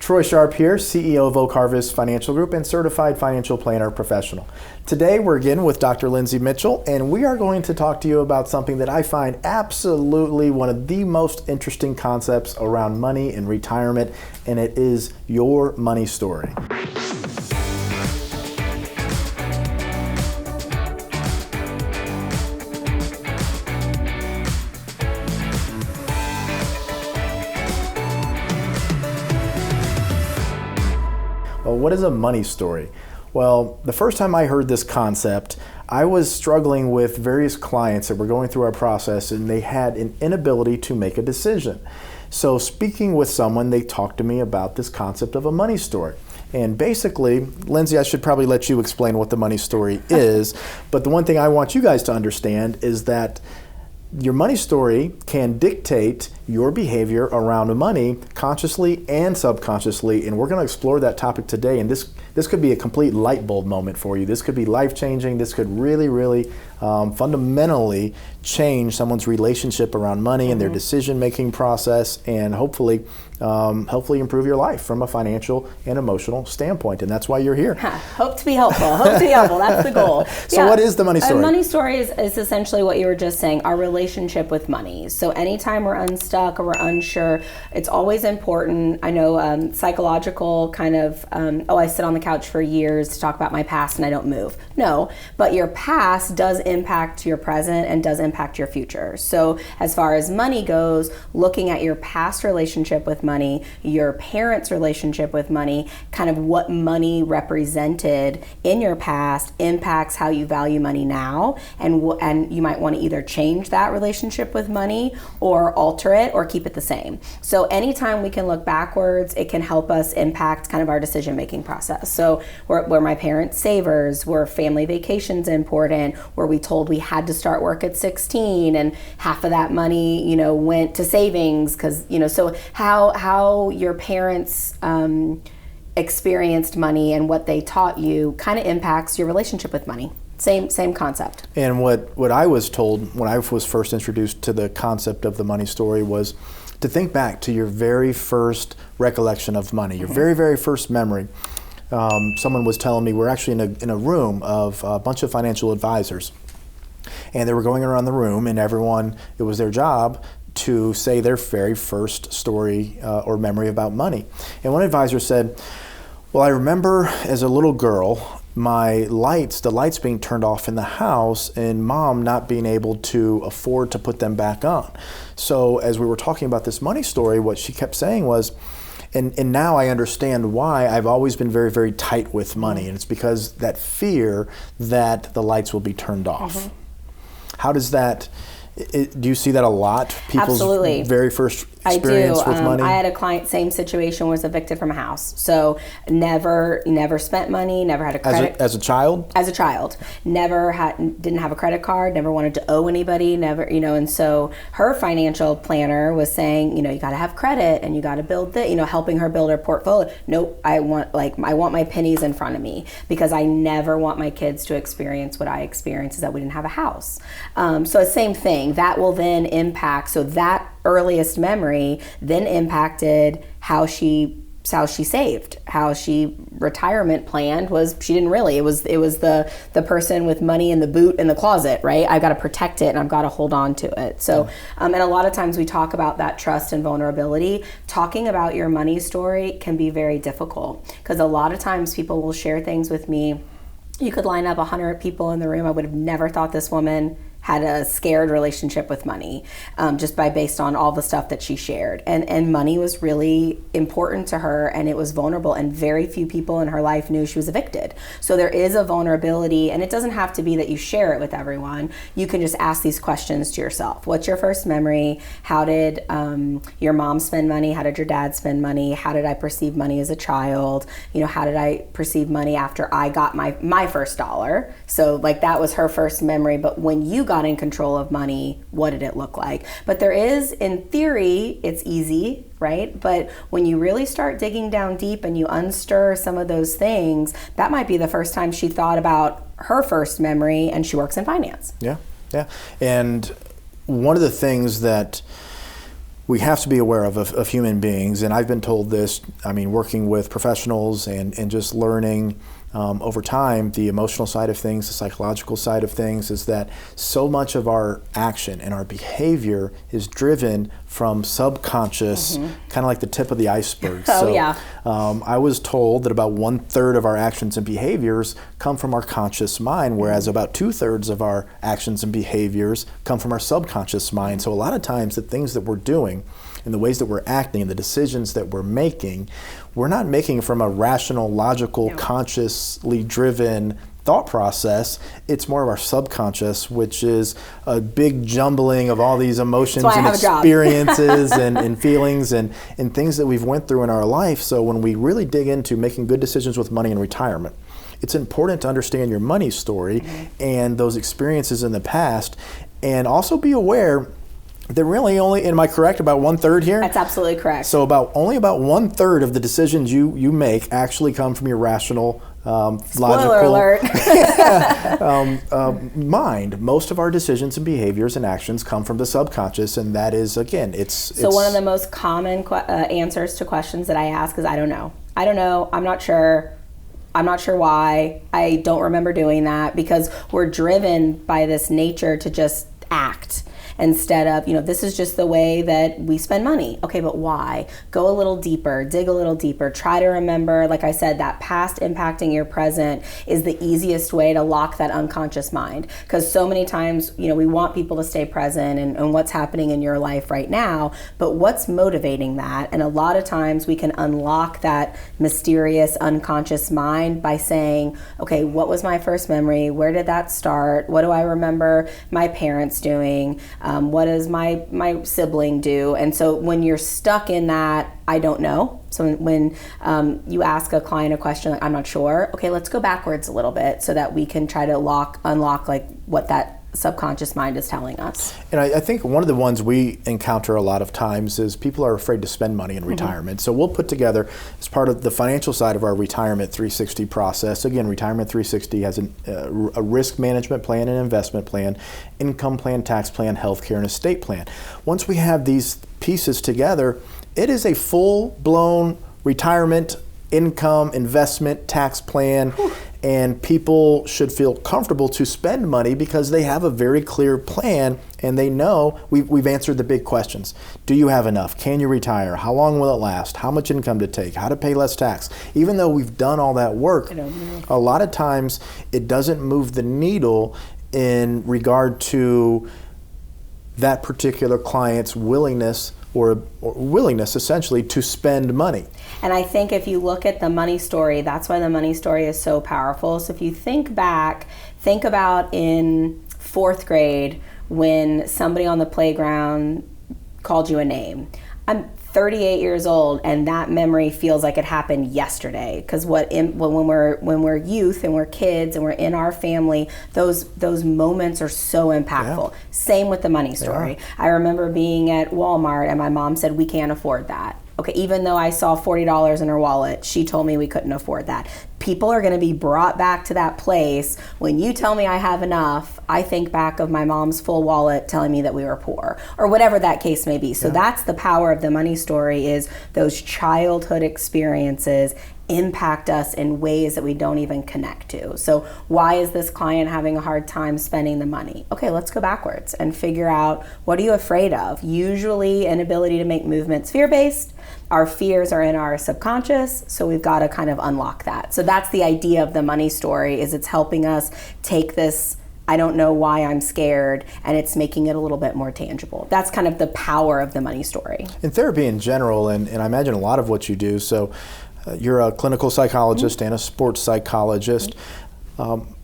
Troy Sharpe here, CEO of Oak Harvest Financial Group and Certified Financial Planner Professional. Today we're again with Dr. Lindsey Mitchell, and we are going to talk to you about something that I find absolutely one of the most interesting concepts around money and retirement, and it is your money story. Well, what is a money story? Well, the first time I heard this concept, I was struggling with various clients that were going through our process and they had an inability to make a decision. So speaking with someone, they talked to me about this concept of a money story. And basically, Lindsey, I should probably let you explain what the money story is, but the one thing I want you guys to understand is that your money story can dictate your behavior around money consciously and subconsciously, and we're going to explore that topic today. And this could be a complete light bulb moment for you. This could be life-changing. This could really fundamentally change someone's relationship around money and their decision-making process, and hopefully improve your life from a financial and emotional standpoint. And that's why you're here. Hope to be helpful. That's the goal. So what is the money story? A money story is essentially what you were just saying, our relationship with money. So anytime we're unstuck or we're unsure, it's always important. I know psychological kind of, I sit on the couch for years to talk about my past and I don't move. No, but your past does impact your present and does impact your future. So as far as money goes, looking at your past relationship with money, your parents' relationship with money, kind of what money represented in your past impacts how you value money now, and you might want to either change that relationship with money or alter it or keep it the same. So anytime we can look backwards, it can help us impact kind of our decision-making process. So were my parents savers? Were family vacations important? Were we told we had to start work at 16 and half of that money, went to savings? Because, so how your parents experienced money and what they taught you kind of impacts your relationship with money. Same concept. And what I was told when I was first introduced to the concept of the money story was to think back to your very first recollection of money, your very first memory. Someone was telling me we're actually in a room of a bunch of financial advisors, and they were going around the room, and everyone, it was their job to say their very first story or memory about money. And one advisor said, well, I remember as a little girl, the lights being turned off in the house and mom not being able to afford to put them back on. So as we were talking about this money story, what she kept saying was, and now I understand why I've always been very tight with money, and it's because that fear that the lights will be turned off. How does that, do you see that a lot? People's Absolutely. Very first experience with money? I had a client, same situation, was evicted from a house. So never spent money, never had a credit. As a child? As a child. Didn't have a credit card, never wanted to owe anybody, and so her financial planner was saying, you got to have credit and you got to build helping her build her portfolio. Nope, I want my pennies in front of me, because I never want my kids to experience what I experienced, is that we didn't have a house. So same thing, that will then impact, so that earliest memory then impacted how she saved, how she retirement planned. She didn't really, it was the person with money in the boot in the closet, right? I've got to protect it and I've got to hold on to it. So and a lot of times we talk about that trust and vulnerability. Talking about your money story can be very difficult, because a lot of times people will share things with me. You could line up 100 people in the room. I would have never thought this woman had a scared relationship with money, just based on all the stuff that she shared. And money was really important to her, and it was vulnerable, and very few people in her life knew she was evicted. So there is a vulnerability, and it doesn't have to be that you share it with everyone. You can just ask these questions to yourself. What's your first memory? How did your mom spend money? How did your dad spend money? How did I perceive money as a child? How did I perceive money after I got my first dollar? So that was her first memory, but when you got in control of money, what did it look like? But there is, in theory, it's easy, right? But when you really start digging down deep and you unstir some of those things, that might be the first time she thought about her first memory, and she works in finance. Yeah. And one of the things that we have to be aware of human beings, and I've been told this, I mean, working with professionals and just learning over time, the emotional side of things, the psychological side of things, is that so much of our action and our behavior is driven from subconscious, kind of like the tip of the iceberg. I was told that about 1/3 of our actions and behaviors come from our conscious mind, whereas about 2/3 of our actions and behaviors come from our subconscious mind. So a lot of times the things that we're doing and the ways that we're acting and the decisions that we're not making from a rational, logical, consciously driven thought process. It's more of our subconscious, which is a big jumbling of all these emotions and experiences and feelings and things that we've went through in our life. So when we really dig into making good decisions with money in retirement, it's important to understand your money story and those experiences in the past, and also be aware that really only, am I correct, about 1/3 here? That's absolutely correct. So only about 1/3 of the decisions you make actually come from your rational, logical mind. Most of our decisions and behaviors and actions come from the subconscious, and that is, again, it's one of the most common answers to questions that I ask is, I don't know. I don't know. I'm not sure. I'm not sure why. I don't remember doing that, because we're driven by this nature to just act. Instead of, this is just the way that we spend money. Okay, but why? Go a little deeper, dig a little deeper, try to remember, like I said, that past impacting your present is the easiest way to lock that unconscious mind. Because so many times, we want people to stay present and what's happening in your life right now, but what's motivating that? And a lot of times we can unlock that mysterious unconscious mind by saying, okay, what was my first memory? Where did that start? What do I remember my parents doing? What does my sibling do? And so when you're stuck in that, I don't know. So when you ask a client a question like, I'm not sure, okay, let's go backwards a little bit so that we can try to unlock like what that subconscious mind is telling us. And I think one of the ones we encounter a lot of times is people are afraid to spend money in retirement. So we'll put together, as part of the financial side of our Retirement 360 process, again, Retirement 360 has a risk management plan, an investment plan, income plan, tax plan, healthcare, and estate plan. Once we have these pieces together, it is a full-blown retirement, income, investment, tax plan. And people should feel comfortable to spend money because they have a very clear plan and they know we've answered the big questions. Do you have enough? Can you retire? How long will it last? How much income to take? How to pay less tax? Even though we've done all that work, a lot of times it doesn't move the needle in regard to that particular client's willingness or willingness essentially to spend money. And I think if you look at the money story, that's why the money story is so powerful. So if you think about in 4th grade when somebody on the playground called you a name. I'm 38 years old and that memory feels like it happened yesterday, because when we're youth and we're kids and we're in our family, those moments are so impactful. Yeah. Same with the money story. I remember being at Walmart and my mom said, we can't afford that. Okay, even though I saw $40 in her wallet, she told me we couldn't afford that. People are going to be brought back to that place. When you tell me I have enough, I think back of my mom's full wallet telling me that we were poor, or whatever that case may be. So that's the power of the money story, is those childhood experiences impact us in ways that we don't even connect to. So why is this client having a hard time spending the money? Okay, let's go backwards and figure out, what are you afraid of? Usually inability to make movements, fear-based. Our fears are in our subconscious, so we've got to kind of unlock that. So that's the idea of the money story, is it's helping us take this, I don't know why I'm scared, and it's making it a little bit more tangible. That's kind of the power of the money story. In therapy in general, and I imagine a lot of what you do, so you're a clinical psychologist and a sports psychologist.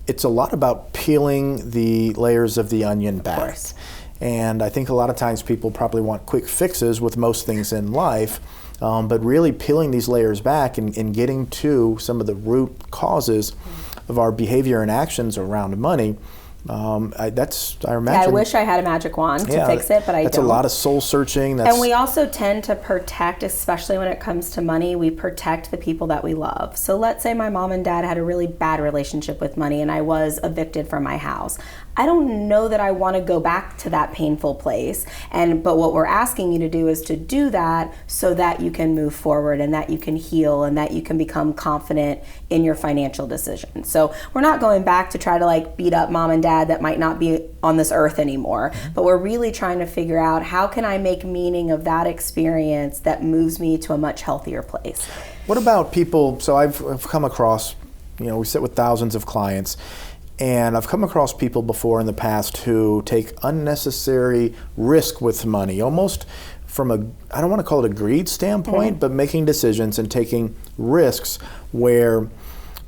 It's a lot about peeling the layers of the onion back. Of course. And I think a lot of times people probably want quick fixes with most things in life, but really peeling these layers back and getting to some of the root causes of our behavior and actions around money. I imagine. I wish I had a magic wand to fix it, but I don't. That's a lot of soul searching. And we also tend to protect, especially when it comes to money, we protect the people that we love. So let's say my mom and dad had a really bad relationship with money and I was evicted from my house. I don't know that I want to go back to that painful place. But what we're asking you to do is to do that so that you can move forward and that you can heal and that you can become confident in your financial decisions. So we're not going back to try to like beat up mom and dad that might not be on this earth anymore, but we're really trying to figure out how can I make meaning of that experience that moves me to a much healthier place. What about people, so I've come across, we sit with thousands of clients, and I've come across people before in the past who take unnecessary risk with money, almost from I don't want to call it a greed standpoint, but making decisions and taking risks where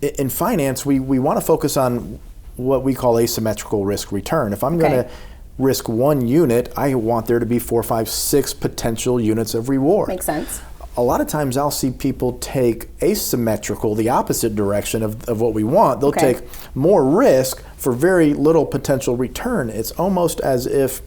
in finance, we want to focus on what we call asymmetrical risk return. If I'm going to risk one unit, I want there to be 4, 5, 6 potential units of reward. Makes sense. A lot of times I'll see people take asymmetrical, the opposite direction of what we want. They'll take more risk for very little potential return. It's almost as if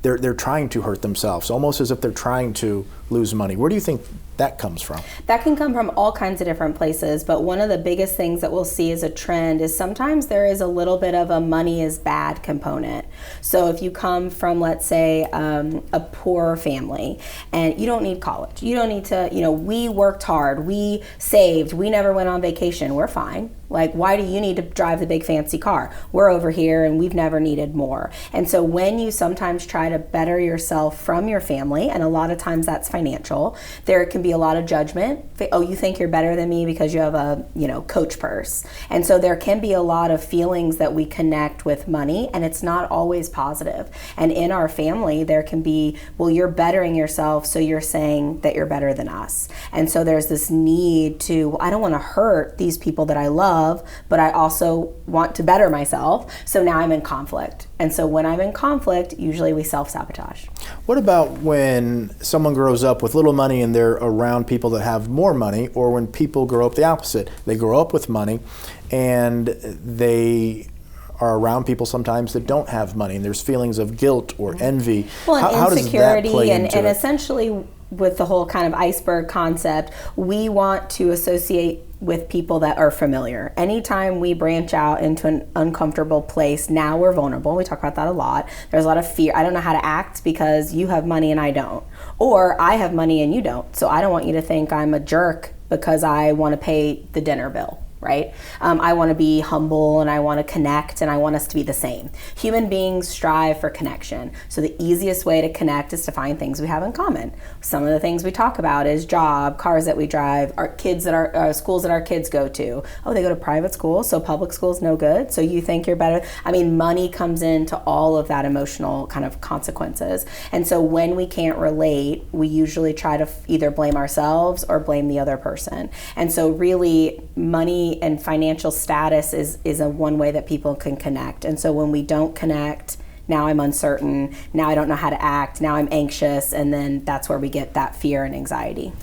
they're trying to hurt themselves, almost as if they're trying to lose money. Where do you think that comes from? That can come from all kinds of different places, but one of the biggest things that we'll see as a trend is sometimes there is a little bit of a money is bad component. So if you come from, let's say, a poor family and you don't need college, you don't need to, we worked hard, we saved, we never went on vacation, we're fine. Like, why do you need to drive the big fancy car? We're over here and we've never needed more. And so when you sometimes try to better yourself from your family, and a lot of times that's financial, there can be a lot of judgment. Oh, you think you're better than me because you have a, Coach purse. And so there can be a lot of feelings that we connect with money, and it's not always positive. And in our family, there can be, well, you're bettering yourself, so you're saying that you're better than us. And so there's this need to, I don't want to hurt these people that I love, but I also want to better myself. So now I'm in conflict. And so when I'm in conflict, usually we self-sabotage. What about when someone grows up with little money and they're around people that have more money, or when people grow up the opposite? They grow up with money and they are around people sometimes that don't have money, and there's feelings of guilt or envy. Well, and how insecurity, does that play into and it? essentially with the whole kind of iceberg concept, we want to associate with people that are familiar. Anytime we branch out into an uncomfortable place, now we're vulnerable. We talk about that a lot. There's a lot of fear. I don't know how to act because you have money and I don't. Or I have money and you don't. So I don't want you to think I'm a jerk because I want to pay the dinner bill. Right? I want to be humble and I want to connect and I want us to be the same. Human beings strive for connection. So the easiest way to connect is to find things we have in common. Some of the things we talk about is job, cars that we drive, our kids that our schools that our kids go to. Oh, they go to private school, so public school's no good. So you think you're better. I mean, money comes into all of that emotional kind of consequences. And so when we can't relate, we usually try to either blame ourselves or blame the other person. And so really money and financial status is a one way that people can connect. And so when we don't connect, now I'm uncertain, now I don't know how to act, now I'm anxious, and then that's where we get that fear and anxiety.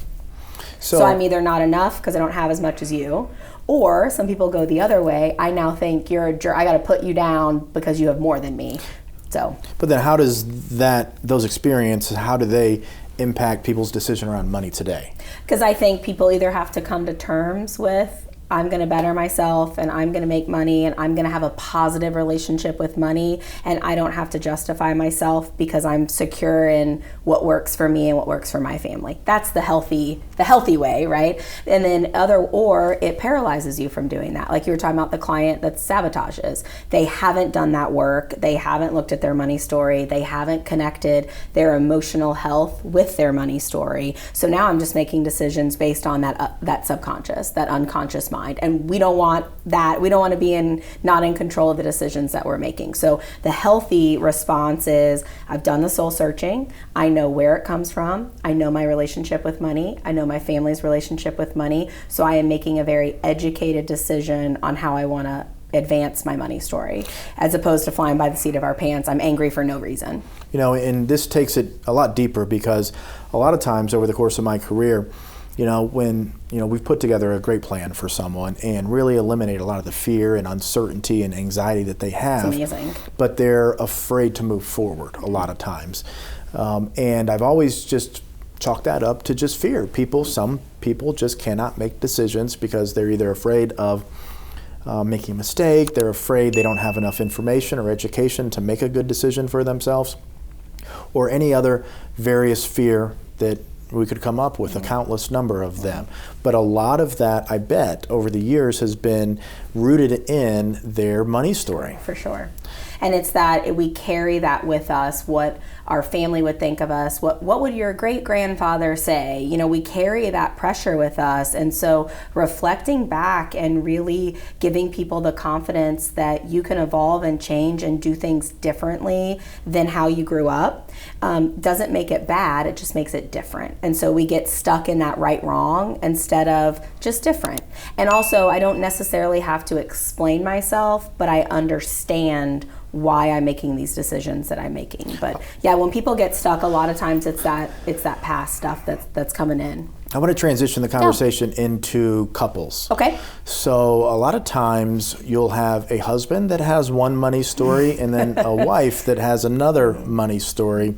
So I'm either not enough because I don't have as much as you, or some people go the other way. I now think you're a jerk, I got to put you down because you have more than me. So. But then how does those experiences, how do they impact people's decision around money today? Because I think people either have to come to terms with, I'm going to better myself and I'm going to make money and I'm going to have a positive relationship with money, and I don't have to justify myself because I'm secure in what works for me and what works for my family. That's the healthy way, right? And then or it paralyzes you from doing that. Like you were talking about the client that sabotages. They haven't done that work. They haven't looked at their money story. They haven't connected their emotional health with their money story. So now I'm just making decisions based on that subconscious, that unconscious mind. And we don't want that. We don't want to be not in control of the decisions that we're making. So the healthy response is, I've done the soul searching. I know where it comes from. I know my relationship with money. I know my family's relationship with money. So I am making a very educated decision on how I want to advance my money story, as opposed to flying by the seat of our pants. I'm angry for no reason. And this takes it a lot deeper, because a lot of times over the course of my career, when we've put together a great plan for someone and really eliminate a lot of the fear and uncertainty and anxiety that they have. It's amazing. But they're afraid to move forward a lot of times. And I've always just chalked that up to just fear. Some people just cannot make decisions because they're either afraid of making a mistake. They're afraid they don't have enough information or education to make a good decision for themselves, or any other various fear that we could come up with, a countless number of them. But a lot of that, I bet, over the years has been rooted in their money story. For sure. And it's that we carry that with us, what our family would think of us, what would your great-grandfather say? You know, we carry that pressure with us. And so reflecting back and really giving people the confidence that you can evolve and change and do things differently than how you grew up doesn't make it bad, it just makes it different. And so we get stuck in that right-wrong instead of just different. And also, I don't necessarily have to explain myself, but I understand why I'm making these decisions that I'm making. But yeah, when people get stuck, a lot of times it's that past stuff that's coming in. I want to transition the conversation into couples. Okay. So a lot of times you'll have a husband that has one money story and then a wife that has another money story.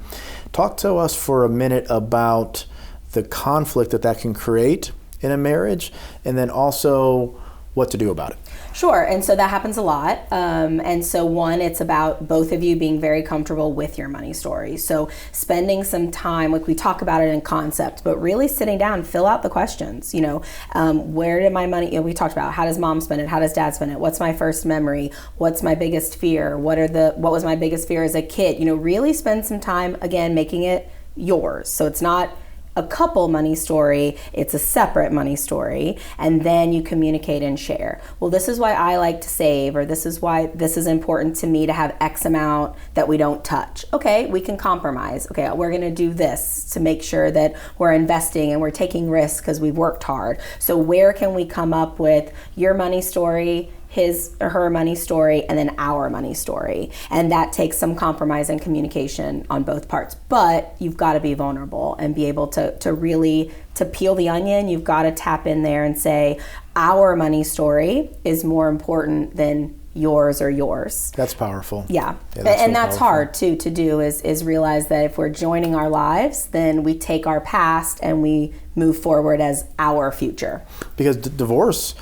Talk to us for a minute about the conflict that can create in a marriage, and then also what to do about it. Sure, and so that happens a lot. And so one, it's about both of you being very comfortable with your money story. So spending some time, like we talk about it in concept, but really sitting down, fill out the questions. You know, where did my money, we talked about how does mom spend it? How does dad spend it? What's my first memory? What's my biggest fear? What was my biggest fear as a kid? You know, really spend some time, again, making it yours. So it's not a couple money story, it's a separate money story, and then you communicate and share. Well, this is why I like to save, or this is why this is important to me to have X amount that we don't touch. Okay, we can compromise. Okay, we're gonna do this to make sure that we're investing and we're taking risks because we've worked hard. So where can we come up with your money story, his or her money story, and then our money story? And that takes some compromise and communication on both parts. But you've got to be vulnerable and be able to really peel the onion. You've got to tap in there and say, our money story is more important than yours or yours. That's powerful. Yeah, and that's hard too to do, is realize that if we're joining our lives, then we take our past and we move forward as our future. Because divorce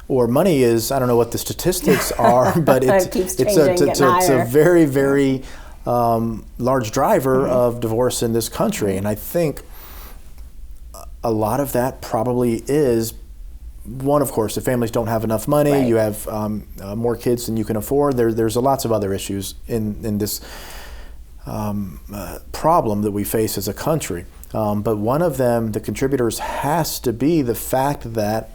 or money is, I don't know what the statistics are, but it's a very, very large driver of divorce in this country. And I think a lot of that probably is, one, of course, if families don't have enough money, right. You have more kids than you can afford. There's lots of other issues in this problem that we face as a country. But one of them, the contributors, has to be the fact that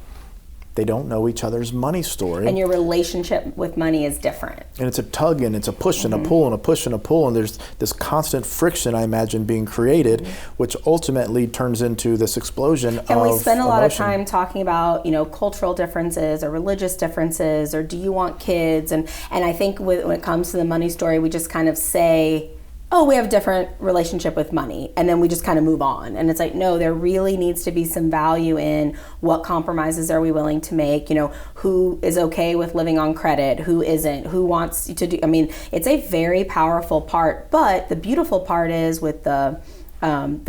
they don't know each other's money story. And your relationship with money is different. And it's a tug and it's a push and a pull and a push and a pull. And there's this constant friction, I imagine, being created, which ultimately turns into this explosion of emotion. And we spend a lot of time talking about, you know, cultural differences or religious differences, or do you want kids? And I think when it comes to the money story, we just kind of say, oh, we have a different relationship with money, and then we just kind of move on. And it's like, no, there really needs to be some value in what compromises are we willing to make, you know, who is okay with living on credit, who isn't, who wants to do, I mean, it's a very powerful part, but the beautiful part is with the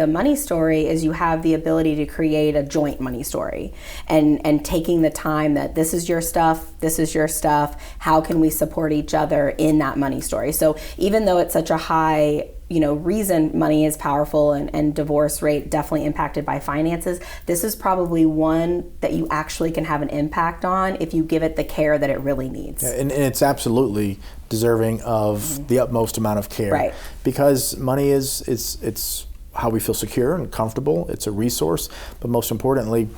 money story is you have the ability to create a joint money story, and taking the time that this is your stuff, how can we support each other in that money story? So even though it's such a high, you know, reason money is powerful and divorce rate definitely impacted by finances, this is probably one that you actually can have an impact on if you give it the care that it really needs. Yeah, and it's absolutely deserving of the utmost amount of care. Right. Because money it's how we feel secure and comfortable. It's a resource, but most importantly,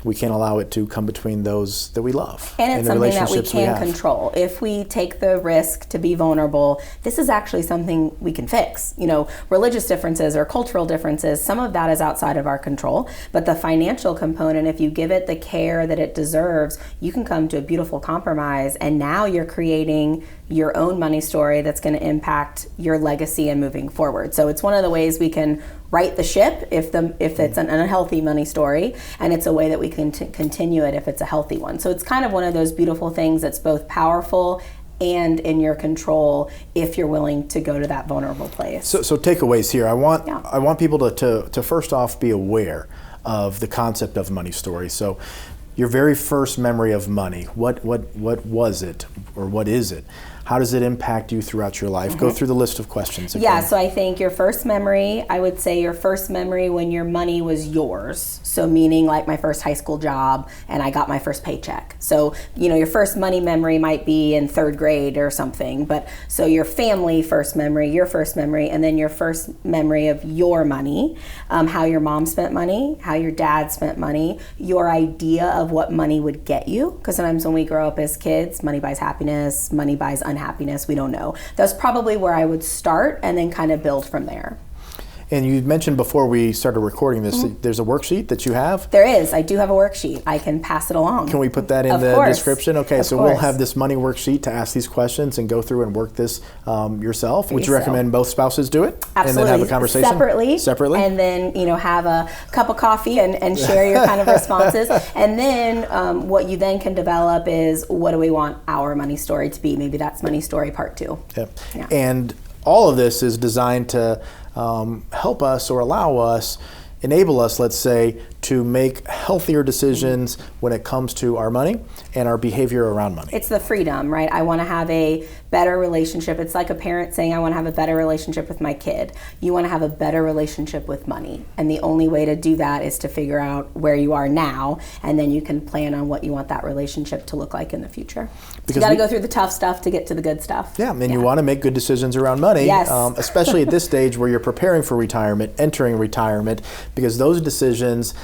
we can't allow it to come between those that we love. And it's something that we can control. If we take the risk to be vulnerable, this is actually something we can fix. You know, religious differences or cultural differences, some of that is outside of our control, but the financial component, if you give it the care that it deserves, you can come to a beautiful compromise, and now you're creating your own money story that's going to impact your legacy and moving forward. So it's one of the ways we can right the ship if it's an unhealthy money story, and it's a way that we can continue it if it's a healthy one. So it's kind of one of those beautiful things that's both powerful and in your control if you're willing to go to that vulnerable place. So takeaways here. I want people to first off be aware of the concept of money story. So your very first memory of money, what was it, or what is it? How does it impact you throughout your life? Go through the list of questions again. Yeah, so I think your first memory, I would say your first memory when your money was yours. So meaning like my first high school job and I got my first paycheck. So, your first money memory might be in 3rd grade or something. But so your family first memory, your first memory, and then your first memory of your money, how your mom spent money, how your dad spent money, your idea of what money would get you. Because sometimes when we grow up as kids, money buys happiness, money buys unhappiness, we don't know. That's probably where I would start and then kind of build from there. And you mentioned before we started recording this, there's a worksheet that you have? There is. I do have a worksheet. I can pass it along. Can we put that in the description? Okay, so we'll have this money worksheet to ask these questions and go through and work this yourself. Would you recommend both spouses do it? Absolutely. And then have a conversation? Separately? And then, have a cup of coffee and share your kind of responses. And then what you then can develop is, what do we want our money story to be? Maybe that's money story part 2. Yep. Yeah. And all of this is designed to help us or allow us, enable us, let's say, to make healthier decisions when it comes to our money and our behavior around money. It's the freedom, right? I want to have a better relationship. It's like a parent saying, I want to have a better relationship with my kid. You want to have a better relationship with money. And the only way to do that is to figure out where you are now, and then you can plan on what you want that relationship to look like in the future. Because you got to go through the tough stuff to get to the good stuff. Yeah, and you want to make good decisions around money, yes. Especially at this stage where you're preparing for retirement, entering retirement, because those decisions,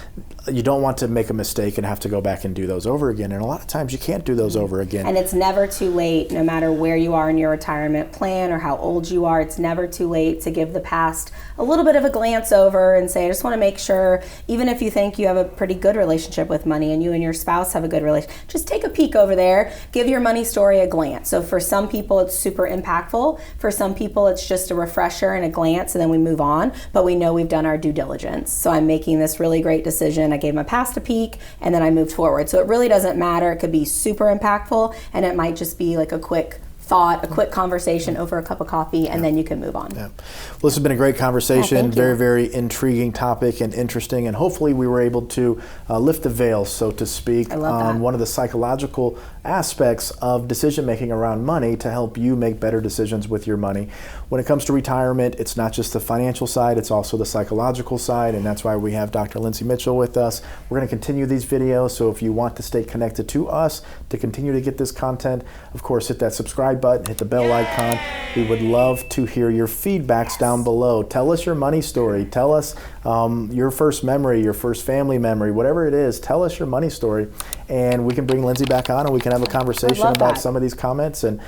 you don't want to make a mistake and have to go back and do those over again. And a lot of times you can't do those over again. And it's never too late, no matter where you are in your retirement plan or how old you are. It's never too late to give the past a little bit of a glance over and say, I just want to make sure, even if you think you have a pretty good relationship with money and you and your spouse have a good relationship, just take a peek over there, give your money story a glance. So for some people, it's super impactful. For some people, it's just a refresher and a glance, and then we move on. But we know we've done our due diligence. So I'm making this really great decision. I gave my past a peek, and then I moved forward. So it really doesn't matter. It could be super impactful, and it might just be like a quick thought, a quick conversation over a cup of coffee, and then you can move on. Yeah. Well, this has been a great conversation. Very, very intriguing topic and interesting, and hopefully we were able to lift the veil, so to speak, on one of the psychological aspects of decision making around money to help you make better decisions with your money. When it comes to retirement, it's not just the financial side, it's also the psychological side, and that's why we have Dr. Lindsey Mitchell with us. We're going to continue these videos, so if you want to stay connected to us, to continue to get this content, of course, hit that subscribe button, hit the bell icon. We would love to hear your feedbacks down below. Tell us your money story. Tell us your first memory, your first family memory, whatever it is. Tell us your money story, and we can bring Lindsey back on and we can have a conversation about some of these comments. And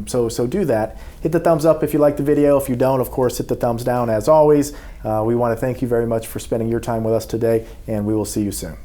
so do that. Hit the thumbs up if you like the video. If you don't, of course, hit the thumbs down as always. We want to thank you very much for spending your time with us today, and we will see you soon.